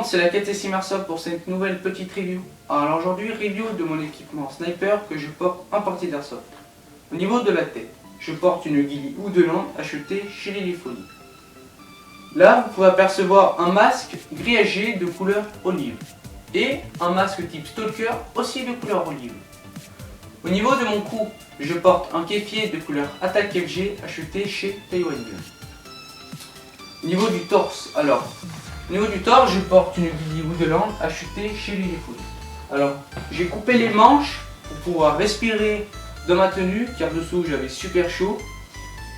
monde, c'est la KTC Marsoft pour cette nouvelle petite review. Alors aujourd'hui, review de mon équipement sniper que je porte en partie d'airsoft. Au niveau de la tête, je porte une Ghillie Houdeland achetée chez Lily Folie. Là, vous pouvez apercevoir un masque grillagé de couleur olive et un masque type Stalker aussi de couleur olive. Au niveau de mon cou, je porte un kéfier de couleur Attack FG acheté chez Taiwan Gun. Au niveau du torse, je porte une Ghillie Houdeland achetée chez Lily Folie. Alors, j'ai coupé les manches pour pouvoir respirer dans ma tenue car dessous j'avais super chaud.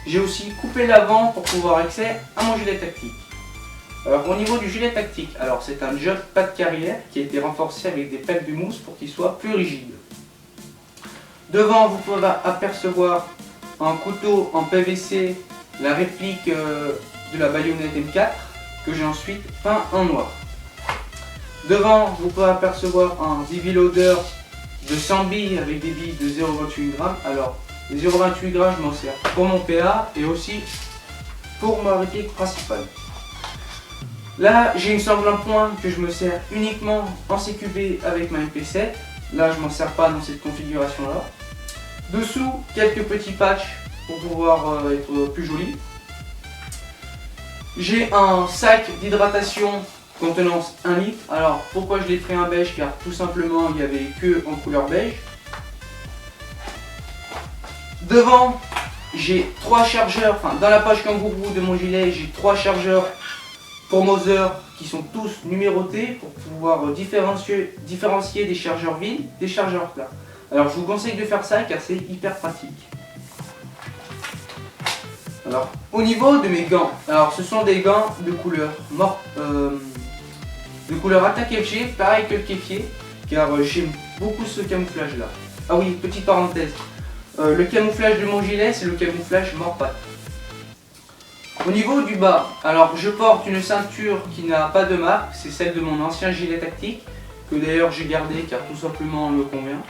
J'ai aussi coupé l'avant pour pouvoir accès à mon gilet tactique. Alors au niveau du gilet tactique, c'est un job pas de carrière qui a été renforcé avec des plaques de mousse pour qu'il soit plus rigide. Devant, vous pouvez apercevoir un couteau en PVC, la réplique de la baïonnette M4 que j'ai ensuite peint en noir. Devant, vous pouvez apercevoir un DV loader de 100 billes avec des billes de 0,28 g. Alors, les 0,28 g, je m'en sers pour mon PA et aussi pour ma réplique principale. Là, j'ai une sangle en point que je me sers uniquement en CQB avec ma MP7. Là, je m'en sers pas dans cette configuration-là. Dessous, quelques petits patchs pour pouvoir être plus joli. J'ai un sac d'hydratation contenant 1 litre. Alors, pourquoi je l'ai pris en beige? Car tout simplement, il n'y avait que en couleur beige. Devant, j'ai 3 chargeurs, dans la poche kangourou de mon gilet, j'ai 3 chargeurs pour Mother qui sont tous numérotés pour pouvoir différencier des chargeurs vides des chargeurs plats. Alors je vous conseille de faire ça car c'est hyper pratique. Alors au niveau de mes gants, ce sont des gants de couleur Attack FG, pareil que le kéfier, car j'aime beaucoup ce camouflage là. Ah oui, petite parenthèse, le camouflage de mon gilet c'est le camouflage mort-patte. Au niveau du bas, je porte une ceinture qui n'a pas de marque, c'est celle de mon ancien gilet tactique, que d'ailleurs j'ai gardé car tout simplement elle me convient.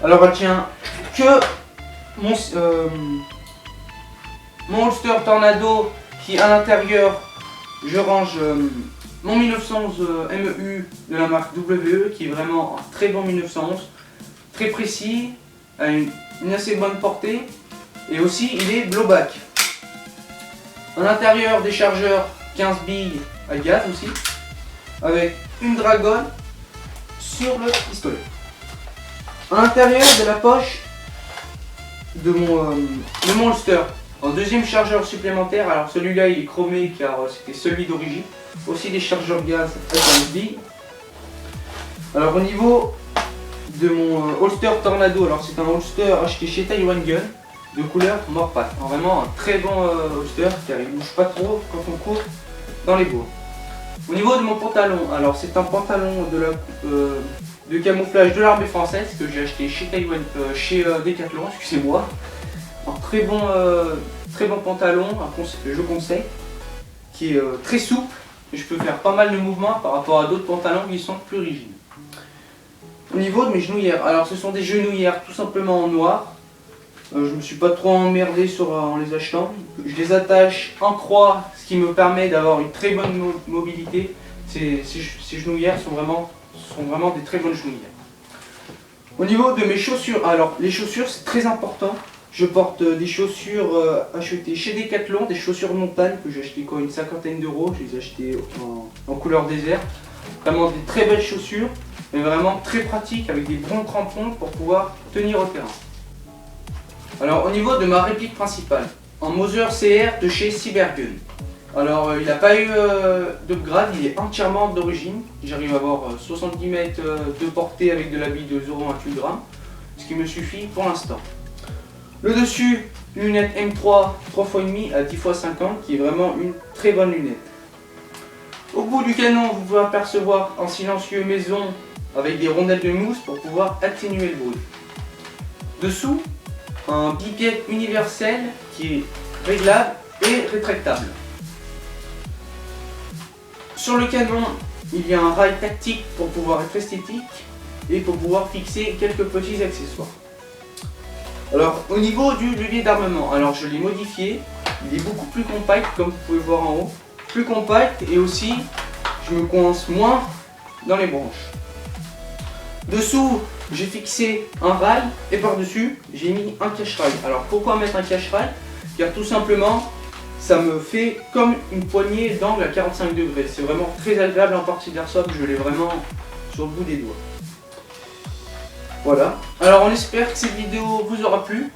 Alors elle tient que mon holster Tornado qui à l'intérieur je range mon 1911 MEU de la marque WE qui est vraiment un très bon 1911, très précis, a une assez bonne portée et aussi il est blowback. À l'intérieur des chargeurs 15 billes à gaz aussi, avec une dragonne sur le pistolet. À l'intérieur de la poche de mon holster, un deuxième chargeur supplémentaire. Alors celui-là il est chromé car c'était celui d'origine. Aussi des chargeurs gaz à 15 billes. Alors au niveau de mon holster Tornado, c'est un holster acheté chez Taiwan Gun de couleur mort-patte. Vraiment un très bon holster car il ne bouge pas trop quand on court dans les bois. Au niveau de mon pantalon, c'est un pantalon de camouflage de l'armée française que j'ai acheté chez Decathlon, excusez-moi. Un très bon pantalon, que je conseille, qui est très souple et je peux faire pas mal de mouvements par rapport à d'autres pantalons qui sont plus rigides. Au niveau de mes genouillères, ce sont des genouillères tout simplement en noir. Je me suis pas trop emmerdé en les achetant. Je les attache en croix, ce qui me permet d'avoir une très bonne mobilité. Ces genouillères sont vraiment des très bonnes genouillères. Au niveau de mes chaussures, les chaussures c'est très important. Je porte des chaussures achetées chez Decathlon, des chaussures de montagne que j'ai achetées une 50aine d'euros. Je les ai achetées en couleur désert. Vraiment des très belles chaussures, mais vraiment très pratiques avec des bons crampons pour pouvoir tenir au terrain. Alors au niveau de ma réplique principale, en Mother CR de chez Cybergun. Il n'a pas eu d'upgrade, il est entièrement d'origine. J'arrive à avoir 70 mètres de portée avec de la bille de 0,28 g, ce qui me suffit pour l'instant. Le dessus, lunette M3 3,5 à 10x50 qui est vraiment une très bonne lunette. Au bout du canon, vous pouvez apercevoir un silencieux maison avec des rondelles de mousse pour pouvoir atténuer le bruit. Dessous, un bipied universel qui est réglable et rétractable. Sur le canon, il y a un rail tactique pour pouvoir être esthétique et pour pouvoir fixer quelques petits accessoires. Au niveau du levier d'armement, je l'ai modifié, il est beaucoup plus compact comme vous pouvez voir en haut, plus compact et aussi je me coince moins dans les branches. Dessous, j'ai fixé un rail et par-dessus, j'ai mis un cache-rail. Alors pourquoi mettre un cache-rail? Car tout simplement, ça me fait comme une poignée d'angle à 45 degrés. C'est vraiment très agréable en partie d'airsoft, je l'ai vraiment sur le bout des doigts. Voilà. Alors on espère que cette vidéo vous aura plu.